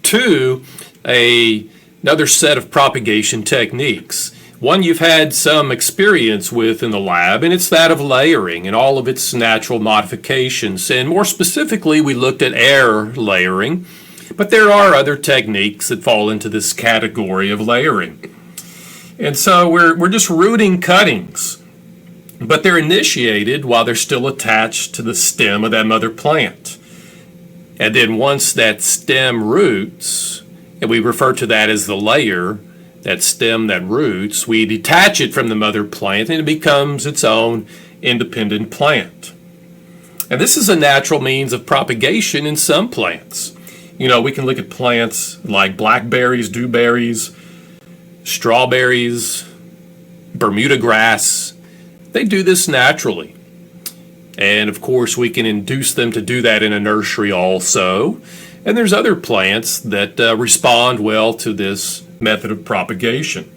to another set of propagation techniques. One you've had some experience with in the lab, and it's that of layering and all of its natural modifications. And more specifically, we looked at air layering, but there are other techniques that fall into this category of layering. And so we're just rooting cuttings, but they're initiated while they're still attached to the stem of that mother plant. And then once that stem roots, and we refer to that as the layer, that stem that roots, we detach it from the mother plant and it becomes its own independent plant. And this is a natural means of propagation in some plants. We can look at plants like blackberries, dewberries, strawberries, Bermuda grass. They do this naturally. And of course, we can induce them to do that in a nursery also. And there's other plants that respond well to this method of propagation.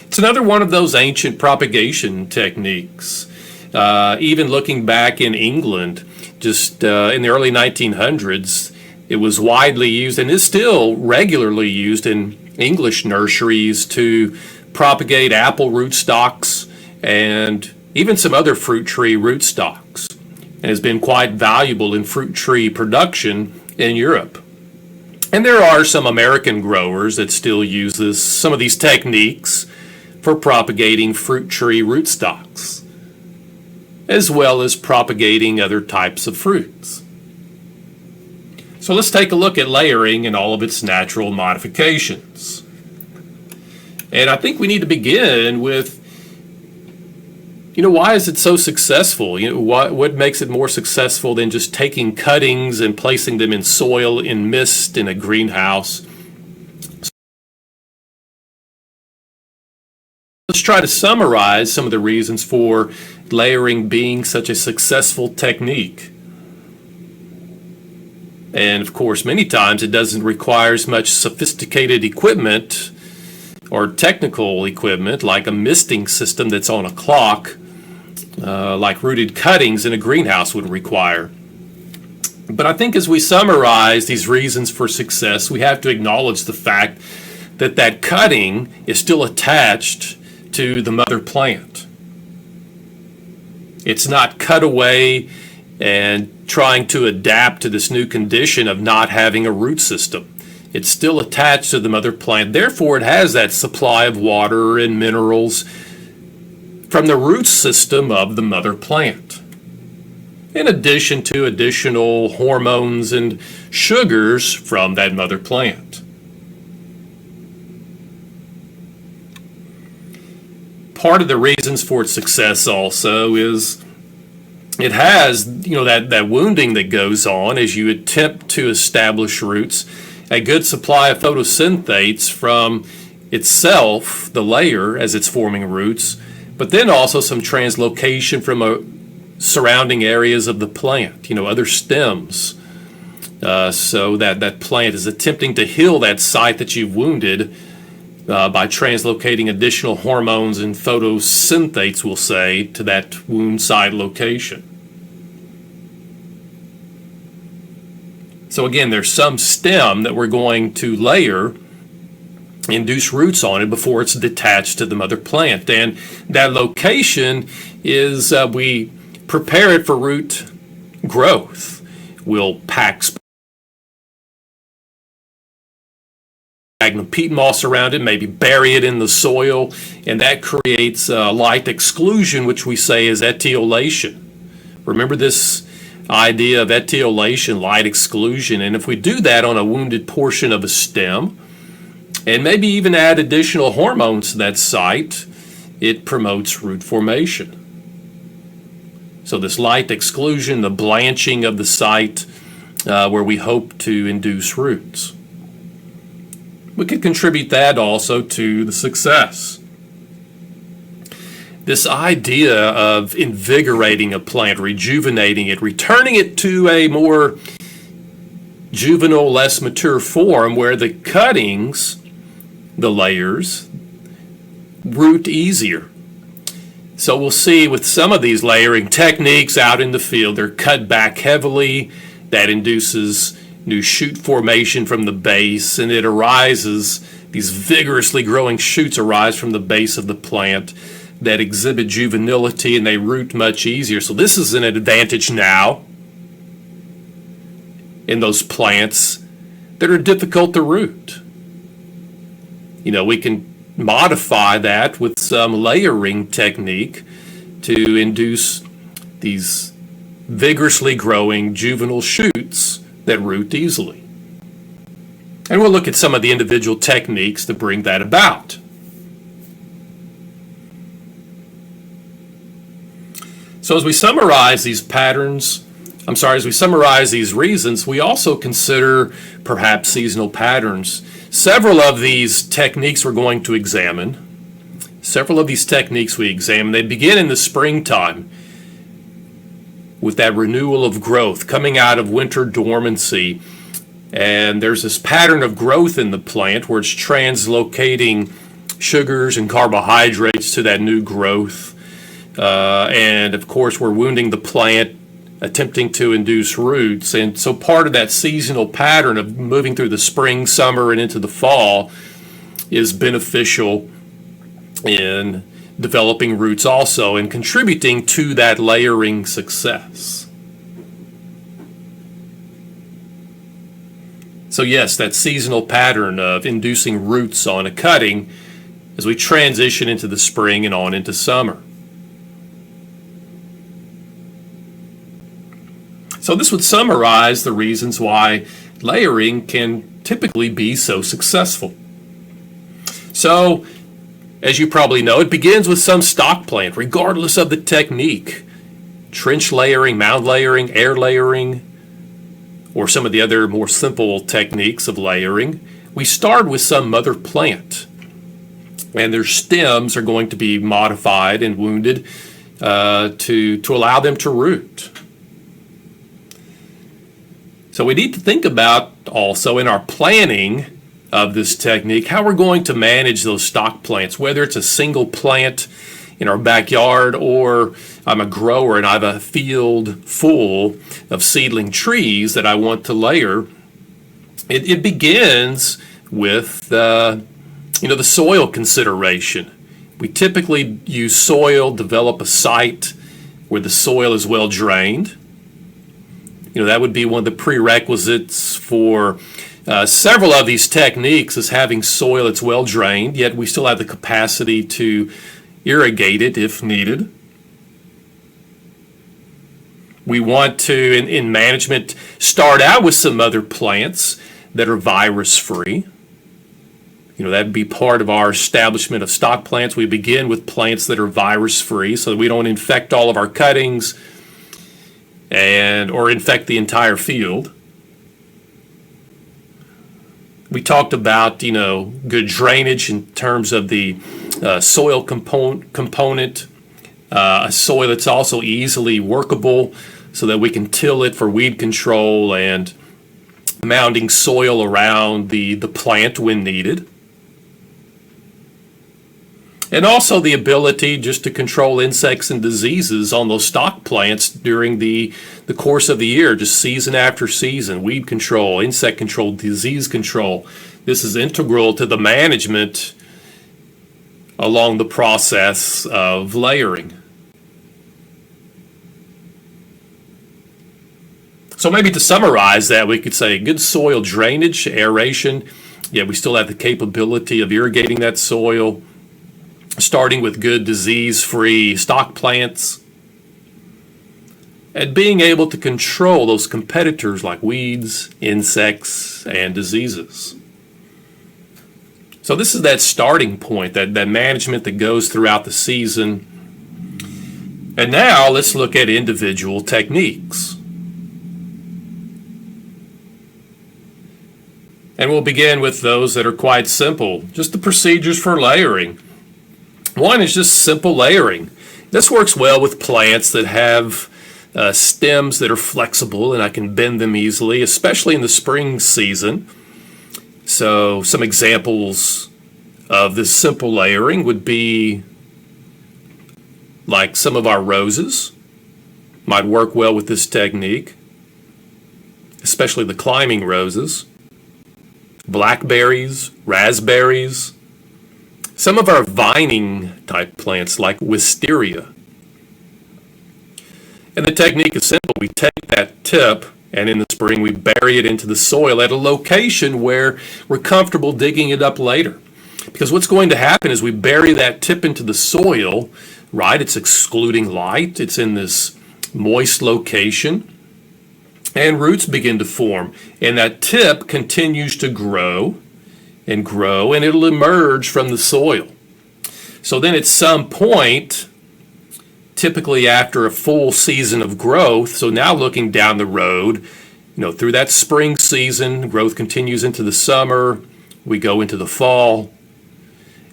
It's another one of those ancient propagation techniques. Even looking back in England, just in the early 1900s, it was widely used and is still regularly used in English nurseries to propagate apple rootstocks and even some other fruit tree rootstocks, and has been quite valuable in fruit tree production in Europe. And there are some American growers that still use some of these techniques for propagating fruit tree rootstocks, as well as propagating other types of fruits. So let's take a look at layering and all of its natural modifications. And I think we need to begin with, why is it so successful? What makes it more successful than just taking cuttings and placing them in soil, in mist, in a greenhouse? Let's try to summarize some of the reasons for layering being such a successful technique. And of course, many times it doesn't require as much sophisticated equipment or technical equipment like a misting system that's on a clock, like rooted cuttings in a greenhouse would require. But I think as we summarize these reasons for success, we have to acknowledge the fact that that cutting is still attached to the mother plant. It's not cut away and trying to adapt to this new condition of not having a root system. It's still attached to the mother plant. Therefore, it has that supply of water and minerals from the root system of the mother plant, in addition to additional hormones and sugars from that mother plant. Part of the reasons for its success also is it has, that wounding that goes on as you attempt to establish roots, a good supply of photosynthates from itself, the layer, as it's forming roots, but then also some translocation from surrounding areas of the plant, other stems, so that plant is attempting to heal that site that you've wounded by translocating additional hormones and photosynthates, we'll say, to that wound site location. So again, there's some stem that we're going to layer, induce roots on it before it's detached to the mother plant. And that location is, we prepare it for root growth. We'll pack sphagnum peat moss around it, maybe bury it in the soil, and that creates light exclusion, which we say is etiolation. Remember this idea of etiolation, light exclusion, and if we do that on a wounded portion of a stem, and maybe even add additional hormones to that site, it promotes root formation. So this light exclusion, the blanching of the site where we hope to induce roots. We could contribute that also to the success. This idea of invigorating a plant, rejuvenating it, returning it to a more juvenile, less mature form where the cuttings, the layers, root easier. So we'll see with some of these layering techniques out in the field, they're cut back heavily. That induces new shoot formation from the base, and it arises, these vigorously growing shoots arise from the base of the plant that exhibit juvenility, and they root much easier. So this is an advantage now in those plants that are difficult to root. We can modify that with some layering technique to induce these vigorously growing juvenile shoots that root easily. And we'll look at some of the individual techniques to bring that about. So as we summarize these reasons, we also consider perhaps seasonal patterns. Several of these techniques we're going to examine. They begin in the springtime with that renewal of growth coming out of winter dormancy. And there's this pattern of growth in the plant where it's translocating sugars and carbohydrates to that new growth. And of course, we're wounding the plant, attempting to induce roots. And so part of that seasonal pattern of moving through the spring, summer, and into the fall is beneficial in developing roots also and contributing to that layering success. So yes, that seasonal pattern of inducing roots on a cutting as we transition into the spring and on into summer. So this would summarize the reasons why layering can typically be so successful. So, as you probably know, it begins with some stock plant, regardless of the technique. Trench layering, mound layering, air layering, or some of the other more simple techniques of layering. We start with some mother plant, and their stems are going to be modified and wounded to allow them to root. So we need to think about also in our planning of this technique how we're going to manage those stock plants, whether it's a single plant in our backyard or I'm a grower and I have a field full of seedling trees that I want to layer. It begins with the soil consideration. We typically use soil, develop a site where the soil is well drained. That would be one of the prerequisites for several of these techniques is having soil that's well drained, yet we still have the capacity to irrigate it if needed. We want to, in management, start out with some other plants that are virus-free. That'd be part of our establishment of stock plants. We begin with plants that are virus-free so that we don't infect all of our cuttings or infect the entire field. We talked about, good drainage in terms of the soil component, a soil that's also easily workable so that we can till it for weed control and mounding soil around the plant when needed. And also the ability just to control insects and diseases on those stock plants during the course of the year, just season after season, weed control, insect control, disease control. This is integral to the management along the process of layering. So maybe to summarize that, we could say good soil drainage, aeration, yet we still have the capability of irrigating that soil, starting with good disease-free stock plants, and being able to control those competitors like weeds, insects, and diseases. So this is that starting point, that management that goes throughout the season. And now let's look at individual techniques. And we'll begin with those that are quite simple, just the procedures for layering. One is just simple layering. This works well with plants that have stems that are flexible and I can bend them easily, especially in the spring season. So some examples of this simple layering would be like some of our roses might work well with this technique. especially the climbing roses, blackberries, raspberries, some of our vining type plants like wisteria. And the technique is simple. We take that tip and in the spring we bury it into the soil at a location where we're comfortable digging it up later. Because what's going to happen is we bury that tip into the soil, right? It's excluding light. It's in this moist location. And roots begin to form. And that tip continues to grow, and it'll emerge from the soil. So then at some point, typically after a full season of growth, so now looking down the road, through that spring season, growth continues into the summer, we go into the fall.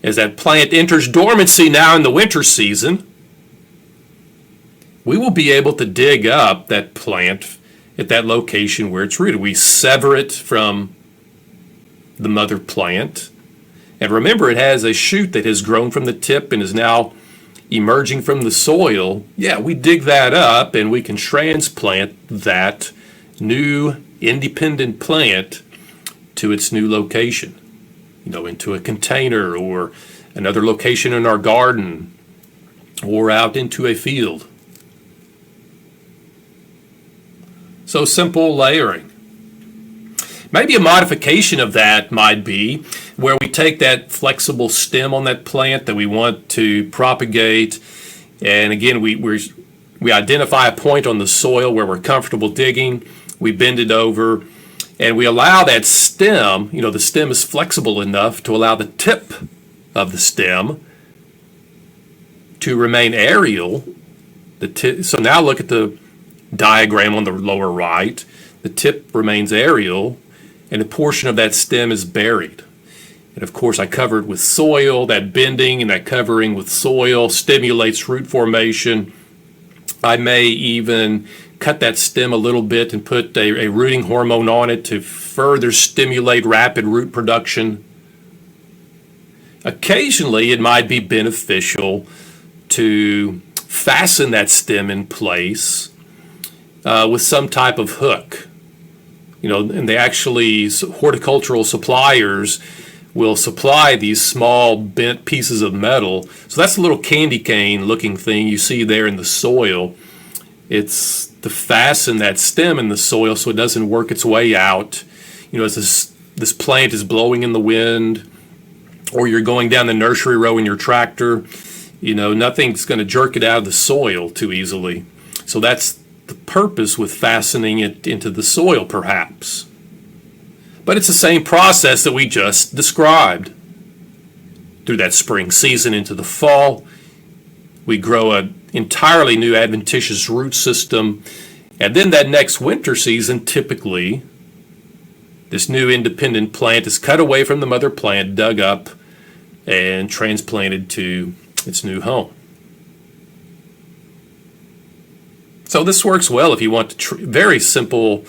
As that plant enters dormancy now in the winter season, we will be able to dig up that plant at that location where it's rooted. We sever it from the mother plant. And remember, it has a shoot that has grown from the tip and is now emerging from the soil. Yeah, we dig that up and we can transplant that new independent plant to its new location, into a container or another location in our garden or out into a field. So simple layering. Maybe a modification of that might be where we take that flexible stem on that plant that we want to propagate, and again, we identify a point on the soil where we're comfortable digging, we bend it over, and we allow that stem, the stem is flexible enough to allow the tip of the stem to remain aerial. So now look at the diagram on the lower right. The tip remains aerial, and a portion of that stem is buried. And of course, I cover it with soil. That bending and that covering with soil stimulates root formation. I may even cut that stem a little bit and put a rooting hormone on it to further stimulate rapid root production. Occasionally, it might be beneficial to fasten that stem in place with some type of hook. And they actually, horticultural suppliers will supply these small bent pieces of metal. So that's a little candy cane looking thing you see there in the soil. It's to fasten that stem in the soil so it doesn't work its way out. As this plant is blowing in the wind, or you're going down the nursery row in your tractor, nothing's going to jerk it out of the soil too easily. So that's the purpose with fastening it into the soil, perhaps. But it's the same process that we just described. Through that spring season into the fall, we grow an entirely new adventitious root system, and then that next winter season, typically, this new independent plant is cut away from the mother plant, dug up, and transplanted to its new home. So this works well if you want very simple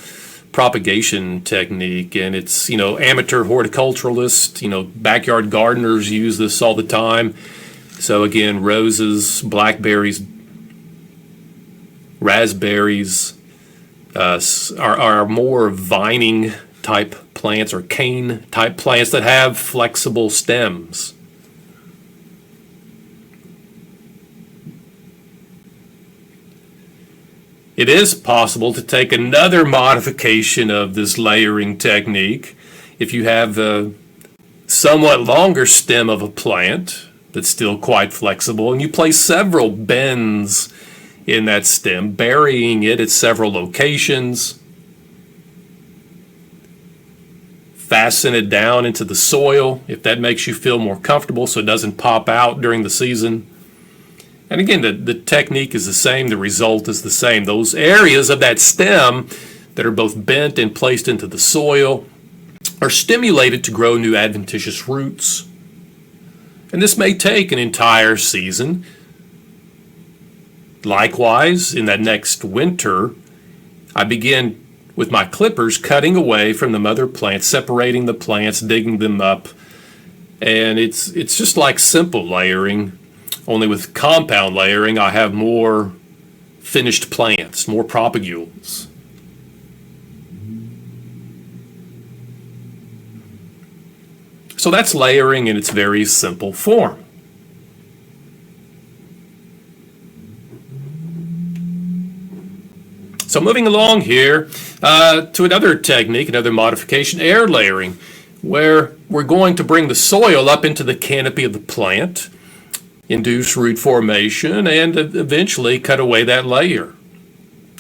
propagation technique, and it's, amateur horticulturalists, backyard gardeners use this all the time. So again, roses, blackberries, raspberries are more vining type plants or cane type plants that have flexible stems. It is possible to take another modification of this layering technique. If you have a somewhat longer stem of a plant that's still quite flexible, and you place several bends in that stem, burying it at several locations, fasten it down into the soil if that makes you feel more comfortable so it doesn't pop out during the season. And again, the technique is the same, the result is the same. Those areas of that stem that are both bent and placed into the soil are stimulated to grow new adventitious roots. And this may take an entire season. Likewise, in that next winter, I begin with my clippers cutting away from the mother plant, separating the plants, digging them up. And it's just like simple layering. Only with compound layering, I have more finished plants, more propagules. So that's layering in its very simple form. So moving along here to another technique, another modification, air layering, where we're going to bring the soil up into the canopy of the plant, induce root formation, and eventually cut away that layer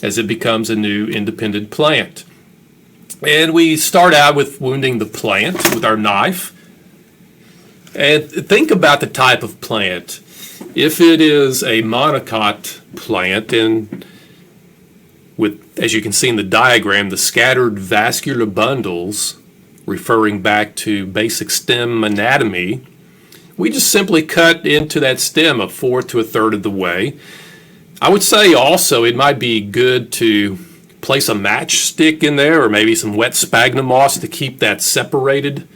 as it becomes a new independent plant. And we start out with wounding the plant with our knife. And think about the type of plant. If it is a monocot plant, and with, as you can see in the diagram, the scattered vascular bundles referring back to basic stem anatomy, we just simply cut into that stem a fourth to a third of the way. I would say also it might be good to place a matchstick in there or maybe some wet sphagnum moss to keep that separated,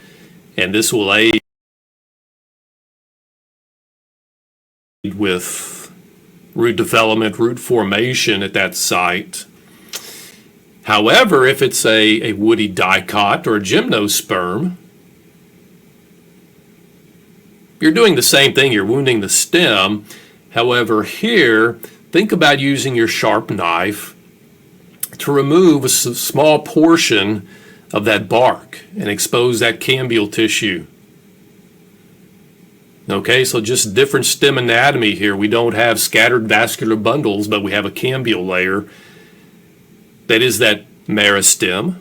and this will aid with root development, root formation at that site. However, if it's a woody dicot or a gymnosperm, you're doing the same thing. You're wounding the stem. However, here, think about using your sharp knife to remove a small portion of that bark and expose that cambial tissue. Okay, so just different stem anatomy here. We don't have scattered vascular bundles, but we have a cambial layer. That is that meristem.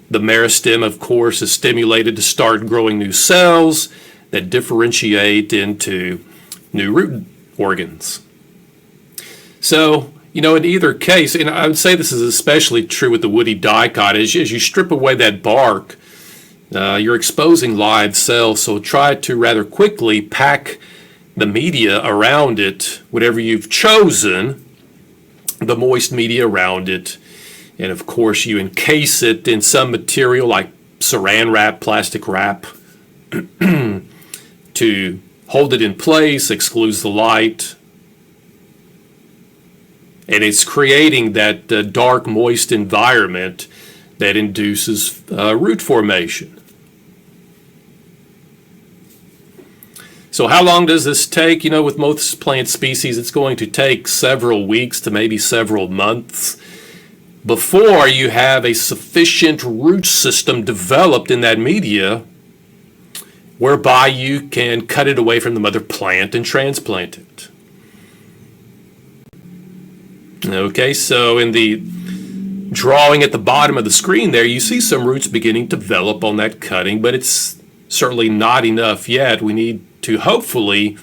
The meristem, of course, is stimulated to start growing new cells that differentiate into new root organs. So, in either case, and I would say this is especially true with the woody dicot, as you strip away that bark, you're exposing live cells, so try to rather quickly pack the media around it, whatever you've chosen, the moist media around it, and of course you encase it in some material like saran wrap, plastic wrap, to hold it in place, excludes the light, and it's creating that dark, moist environment that induces root formation. So how long does this take? With most plant species, it's going to take several weeks to maybe several months before you have a sufficient root system developed in that media whereby you can cut it away from the mother plant and transplant it. Okay, so in the drawing at the bottom of the screen there, you see some roots beginning to develop on that cutting, but it's certainly not enough yet. We need to hopefully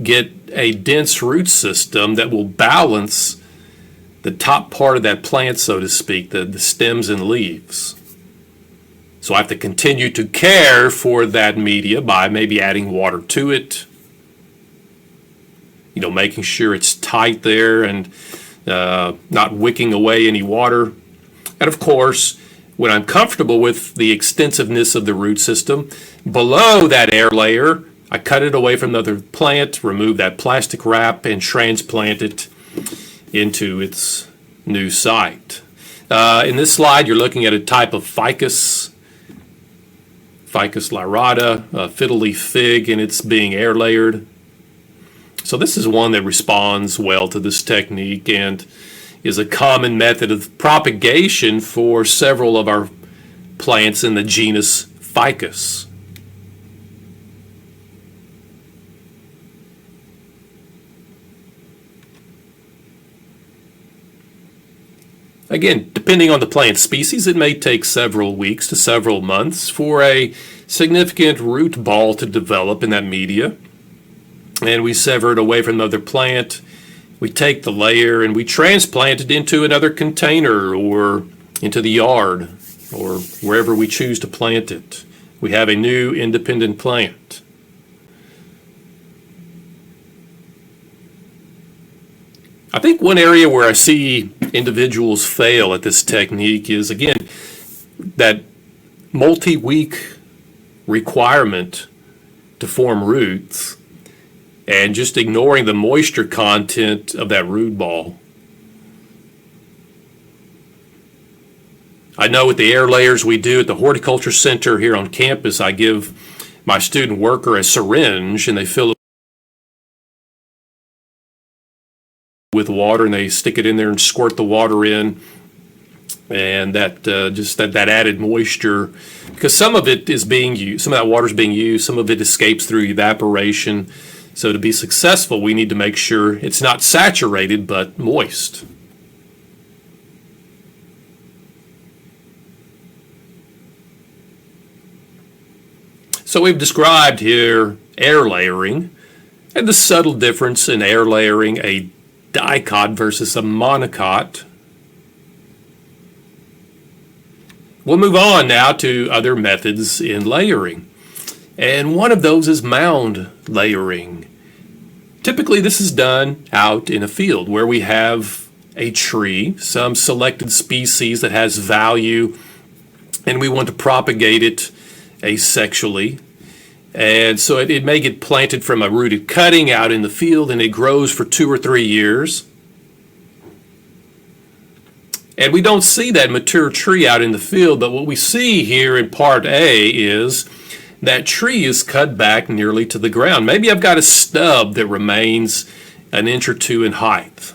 get a dense root system that will balance the top part of that plant, so to speak, the stems and leaves. So I have to continue to care for that media by maybe adding water to it, making sure it's tight there and not wicking away any water. And of course, when I'm comfortable with the extensiveness of the root system, below that air layer, I cut it away from the other plant, remove that plastic wrap, and transplant it into its new site. In this slide, you're looking at a type of ficus lyrata, fiddle-leaf fig, and it's being air layered. So this is one that responds well to this technique and is a common method of propagation for several of our plants in the genus Ficus. Again, depending on the plant species, it may take several weeks to several months for a significant root ball to develop in that media. And we sever it away from the other plant. We take the layer and we transplant it into another container or into the yard or wherever we choose to plant it. We have a new independent plant. I think one area where I see individuals fail at this technique is, again, that multi-week requirement to form roots and just ignoring the moisture content of that root ball. I know with the air layers we do at the Horticulture Center here on campus, I give my student worker a syringe and they fill it with water and they stick it in there and squirt the water in. And that just that added moisture, because some of it is being used, some of that water is being used, some of it escapes through evaporation. So to be successful, we need to make sure it's not saturated but moist. So we've described here air layering and the subtle difference in air layering a dicot versus a monocot. We'll move on now to other methods in layering. And one of those is mound layering. Typically this is done out in a field where we have a tree, some selected species that has value, and we want to propagate it asexually. And so it may get planted from a rooted cutting out in the field and it grows for 2 or 3 years. And we don't see that mature tree out in the field, but what we see here in part A is that tree is cut back nearly to the ground. Maybe I've got a stub that remains an inch or two in height.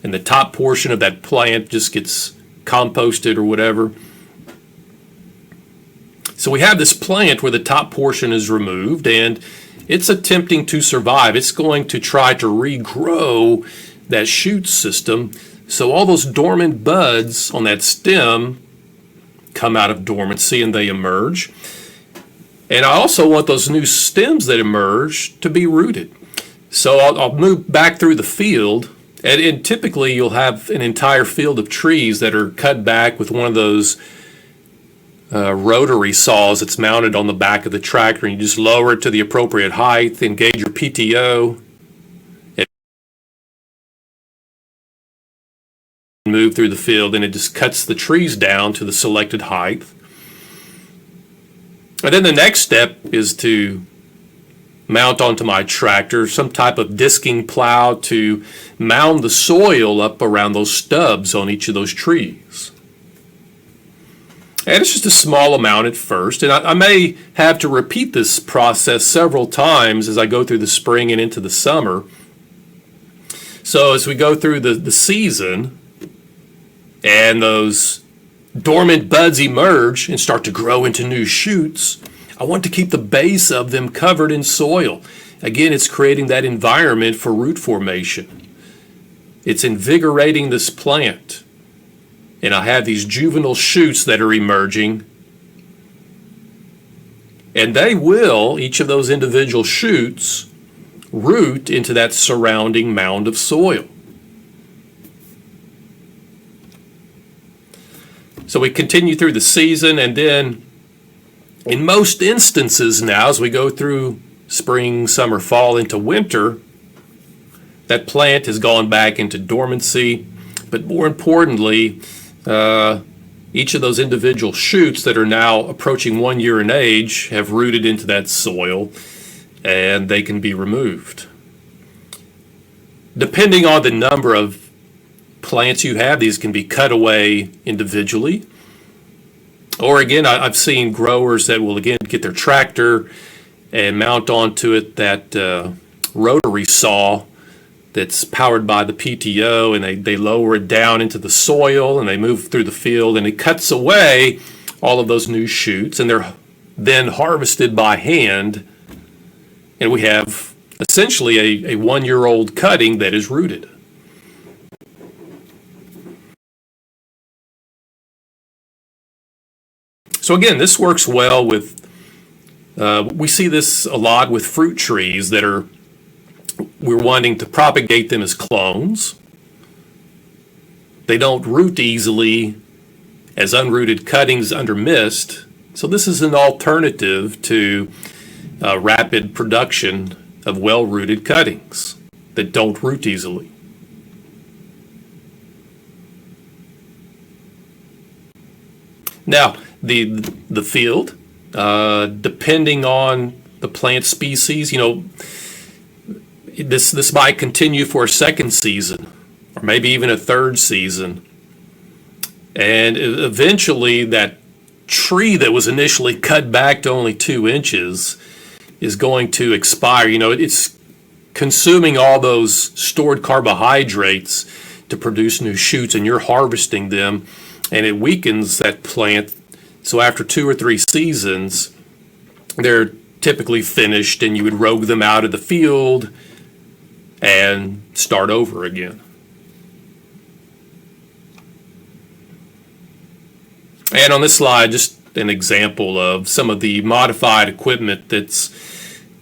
And the top portion of that plant just gets composted or whatever. So we have this plant where the top portion is removed and it's attempting to survive. It's going to try to regrow that shoot system. So all those dormant buds on that stem come out of dormancy and they emerge. And I also want those new stems that emerge to be rooted. So I'll move back through the field, and typically you'll have an entire field of trees that are cut back with one of those rotary saws that's mounted on the back of the tractor, and you just lower it to the appropriate height, engage your PTO, and move through the field, and it just cuts the trees down to the selected height. And then the next step is to mount onto my tractor some type of disking plow to mound the soil up around those stubs on each of those trees. And it's just a small amount at first, and I may have to repeat this process several times as I go through the spring and into the summer. So as we go through the season and those dormant buds emerge and start to grow into new shoots, I want to keep the base of them covered in soil. Again, it's creating that environment for root formation. It's invigorating this plant. And I have these juvenile shoots that are emerging. And they will, each of those individual shoots, root into that surrounding mound of soil. So we continue through the season, and then in most instances now, as we go through spring, summer, fall, into winter, that plant has gone back into dormancy. But more importantly, each of those individual shoots that are now approaching 1 year in age have rooted into that soil, and they can be removed. Depending on the number of plants you have, these can be cut away individually. Or again, I've seen growers that will again get their tractor and mount onto it that rotary saw that's powered by the PTO, and they lower it down into the soil and they move through the field, and it cuts away all of those new shoots, and they're then harvested by hand, and we have essentially a 1 year old cutting that is rooted. So again, this works well with, we see this a lot with fruit trees that we're wanting to propagate them as clones. They don't root easily as unrooted cuttings under mist. So this is an alternative to rapid production of well-rooted cuttings that don't root easily. Now, the field, depending on the plant species, this might continue for a second season, or maybe even a third season. And eventually that tree that was initially cut back to only 2 inches is going to expire. It's consuming all those stored carbohydrates to produce new shoots, and you're harvesting them, and it weakens that plant. So after 2 or 3 seasons, they're typically finished, and you would rogue them out of the field and start over again. And on this slide, just an example of some of the modified equipment that's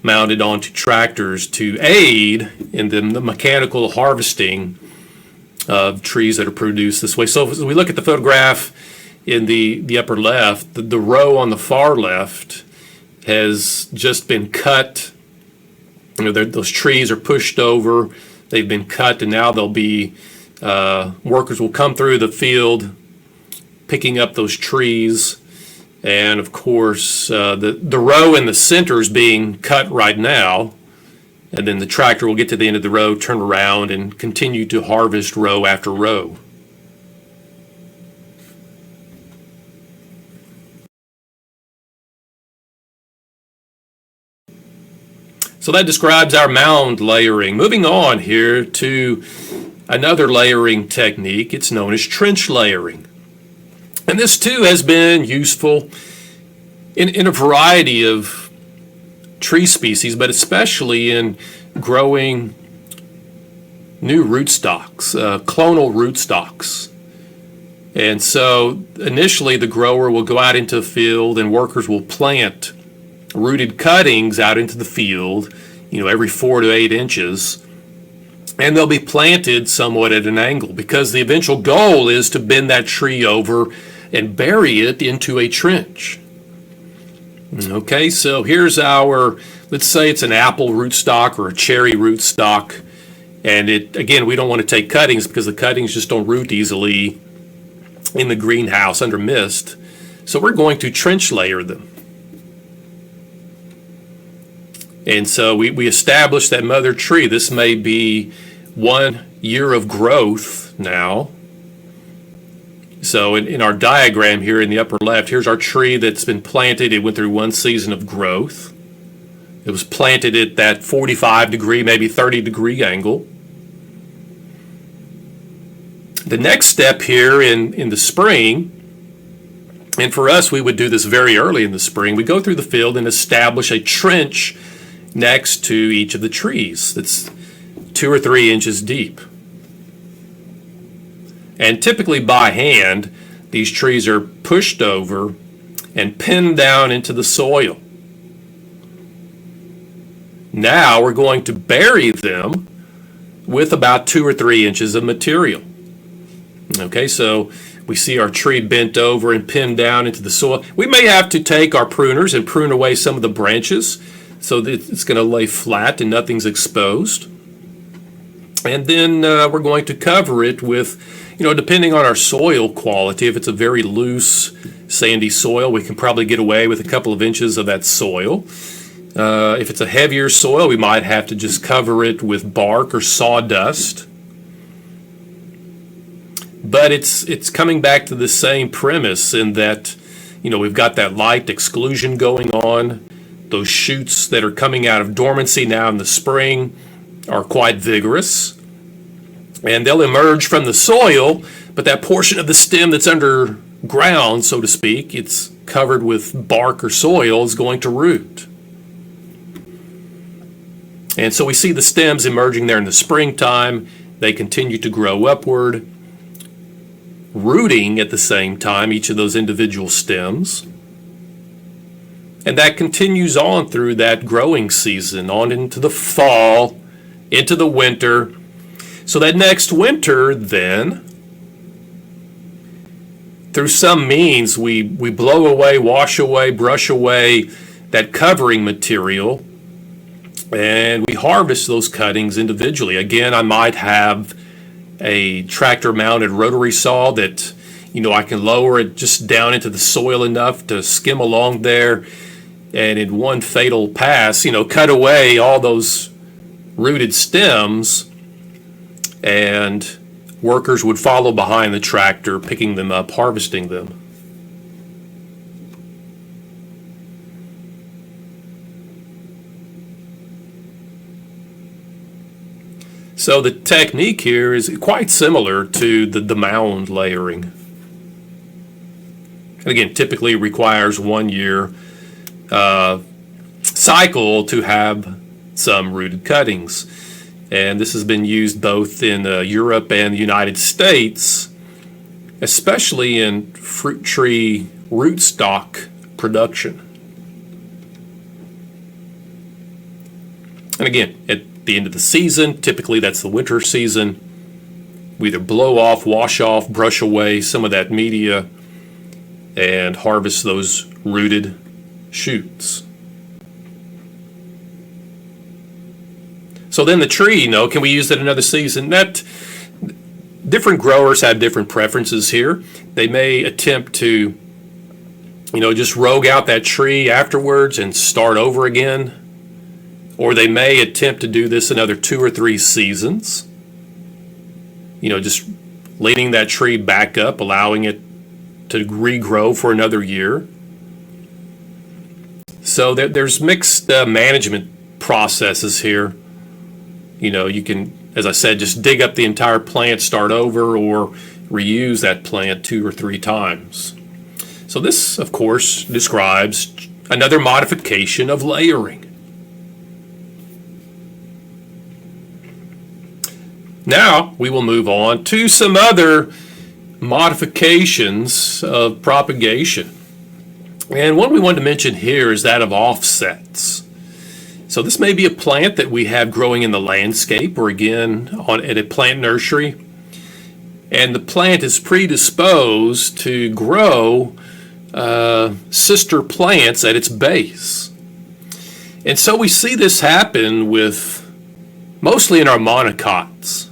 mounted onto tractors to aid in the mechanical harvesting of trees that are produced this way. So as we look at the photograph in the upper left, the row on the far left has just been cut. Those trees are pushed over, they've been cut, and now they'll be, workers will come through the field picking up those trees. And of course, the row in the center is being cut right now. And then the tractor will get to the end of the row, turn around, and continue to harvest row after row. So that describes our mound layering. Moving on here to another layering technique. It's known as trench layering. And this too has been useful in a variety of tree species, but especially in growing new rootstocks, clonal rootstocks. And so initially the grower will go out into a field and workers will plant rooted cuttings out into the field, every 4 to 8 inches. And they'll be planted somewhat at an angle because the eventual goal is to bend that tree over and bury it into a trench. Okay, so here's let's say it's an apple rootstock or a cherry rootstock. And again, we don't want to take cuttings because the cuttings just don't root easily in the greenhouse under mist. So we're going to trench layer them. And so we establish that mother tree. This may be 1 year of growth now. So in our diagram here in the upper left, here's our tree that's been planted. It went through 1 season of growth. It was planted at that 45 degree, maybe 30 degree angle. The next step here in the spring, and for us we would do this very early in the spring, we go through the field and establish a trench next to each of the trees that's 2 or 3 inches deep. And typically by hand, these trees are pushed over and pinned down into the soil. Now we're going to bury them with about 2 or 3 inches of material. Okay, so we see our tree bent over and pinned down into the soil. We may have to take our pruners and prune away some of the branches so that it's going to lay flat and nothing's exposed. And then we're going to cover it with, depending on our soil quality, if it's a very loose, sandy soil, we can probably get away with a couple of inches of that soil. If it's a heavier soil, we might have to just cover it with bark or sawdust. But it's coming back to the same premise in that, we've got that light exclusion going on. Those shoots that are coming out of dormancy now in the spring are quite vigorous. And they'll emerge from the soil, but that portion of the stem that's underground, so to speak, it's covered with bark or soil, is going to root. And so we see the stems emerging there in the springtime. They continue to grow upward, rooting at the same time, each of those individual stems. And that continues on through that growing season, on into the fall, into the winter. So that next winter, then, through some means, we blow away, wash away, brush away that covering material, and we harvest those cuttings individually. Again, I might have a tractor-mounted rotary saw that, I can lower it just down into the soil enough to skim along there, and in one fatal pass, cut away all those rooted stems and Workers would follow behind the tractor, picking them up, harvesting them. So the technique here is quite similar to the mound layering. And again, typically requires 1 year cycle to have some rooted cuttings. And this has been used both in Europe and the United States, especially in fruit tree rootstock production. And again, at the end of the season, typically that's the winter season, we either blow off, wash off, brush away some of that media and harvest those rooted shoots. So then the tree, can we use that another season? Different growers have different preferences here. They may attempt to, just rogue out that tree afterwards and start over again. Or they may attempt to do this another 2 or 3 seasons. Just leading that tree back up, allowing it to regrow for another year. So there's mixed management processes here. You can, as I said, just dig up the entire plant, start over, or reuse that plant 2 or 3 times. So this, of course, describes another modification of layering. Now we will move on to some other modifications of propagation. And one we want to mention here is that of offsets. So this may be a plant that we have growing in the landscape or again at a plant nursery. And the plant is predisposed to grow sister plants at its base. And so we see this happen mostly in our monocots,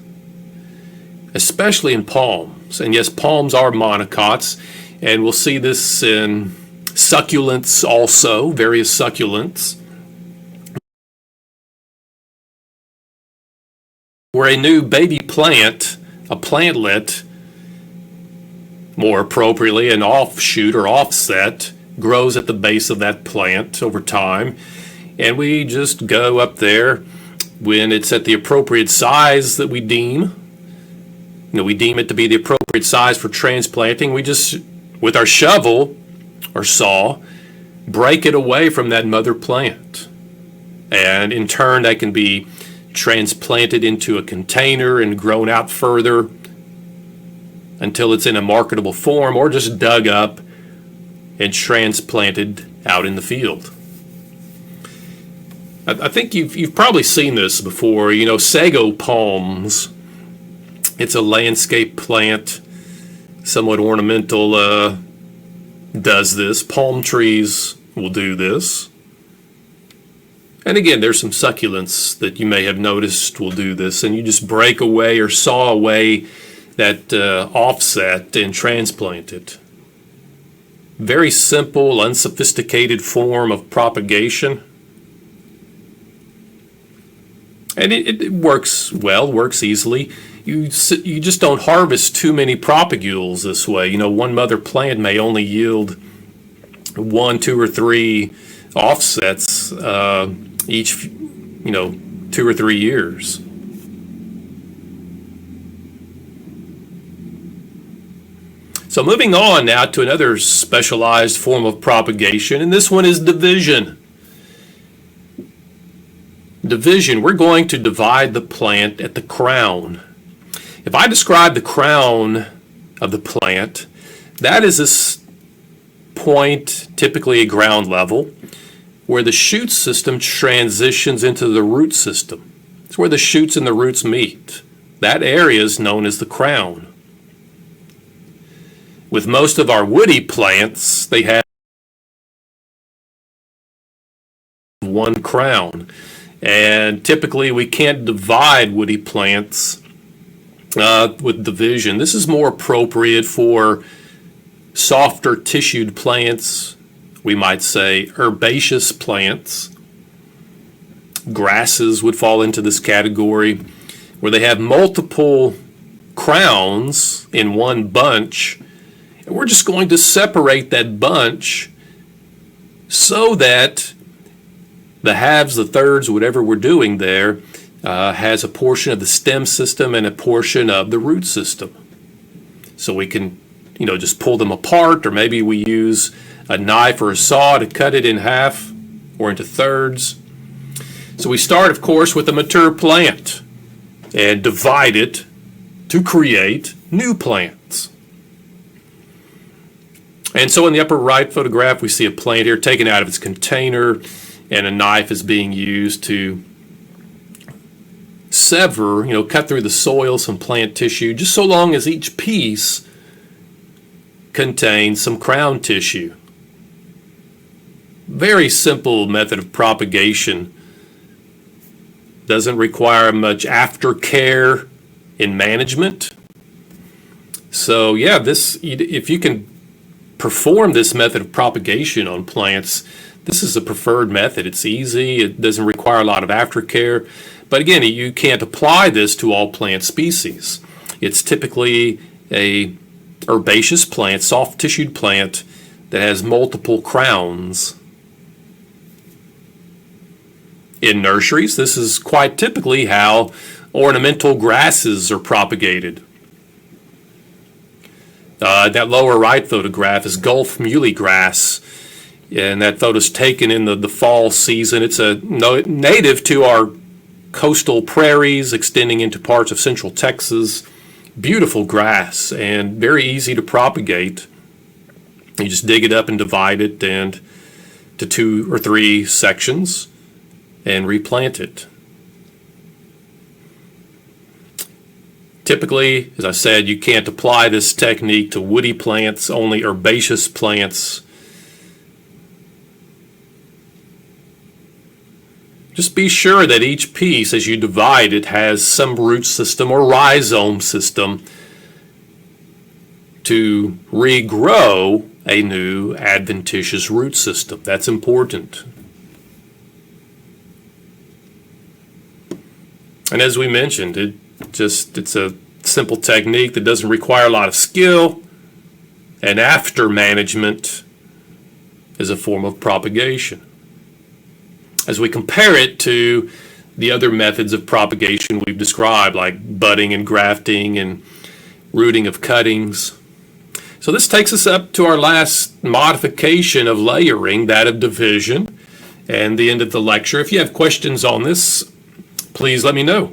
especially in palms. And yes, palms are monocots, and we'll see this in succulents also, various succulents, where a new baby plant, a plantlet, more appropriately an offshoot or offset, grows at the base of that plant over time. And we just go up there when it's at the appropriate size that we deem. We deem it to be the appropriate size for transplanting. We just, with our shovel or saw, break it away from that mother plant. And in turn, that can be transplanted into a container and grown out further until it's in a marketable form, or just dug up and transplanted out in the field. I think you've probably seen this before. Sago palms. It's a landscape plant, somewhat ornamental, does this. Palm trees will do this. And again, there's some succulents that you may have noticed will do this, and you just break away or saw away that offset and transplant it. Very simple, unsophisticated form of propagation. And it works well, works easily. You just don't harvest too many propagules this way. One mother plant may only yield 1, 2, or 3 offsets each, 2 or 3 years. So moving on now to another specialized form of propagation, and this one is division. Division, we're going to divide the plant at the crown. If I describe the crown of the plant, that is this point, typically at ground level, where the shoot system transitions into the root system. It's where the shoots and the roots meet. That area is known as the crown. With most of our woody plants, they have one crown. And typically we can't divide woody plants with division. This is more appropriate for softer tissued plants, we might say herbaceous plants. Grasses would fall into this category, where they have multiple crowns in one bunch, and we're just going to separate that bunch so that the halves, the thirds, whatever we're doing there, has a portion of the stem system and a portion of the root system. So we can, just pull them apart, or maybe we use a knife or a saw to cut it in half or into thirds. So we start, of course, with a mature plant and divide it to create new plants. And so in the upper right photograph, we see a plant here taken out of its container, and a knife is being used to sever, cut through the soil, some plant tissue, just so long as each piece contains some crown tissue. Very simple method of propagation. Doesn't require much aftercare in management. So yeah, if you can perform this method of propagation on plants, this is a preferred method. It's easy, it doesn't require a lot of aftercare. But again, you can't apply this to all plant species. It's typically a herbaceous plant, soft-tissued plant that has multiple crowns. In nurseries, this is quite typically how ornamental grasses are propagated. That lower right photograph is Gulf muley grass, and that photo is taken in the fall season. It's a native to our coastal prairies extending into parts of central Texas. Beautiful grass and very easy to propagate. You just dig it up and divide it into 2 or 3 sections and replant it. Typically, as I said, you can't apply this technique to woody plants, only herbaceous plants. Just be sure that each piece, as you divide it, has some root system or rhizome system to regrow a new adventitious root system. That's important. And as we mentioned, it's a simple technique that doesn't require a lot of skill, and after management is a form of propagation. As we compare it to the other methods of propagation we've described, like budding and grafting and rooting of cuttings. So this takes us up to our last modification of layering, that of division, and the end of the lecture. If you have questions on this, please let me know.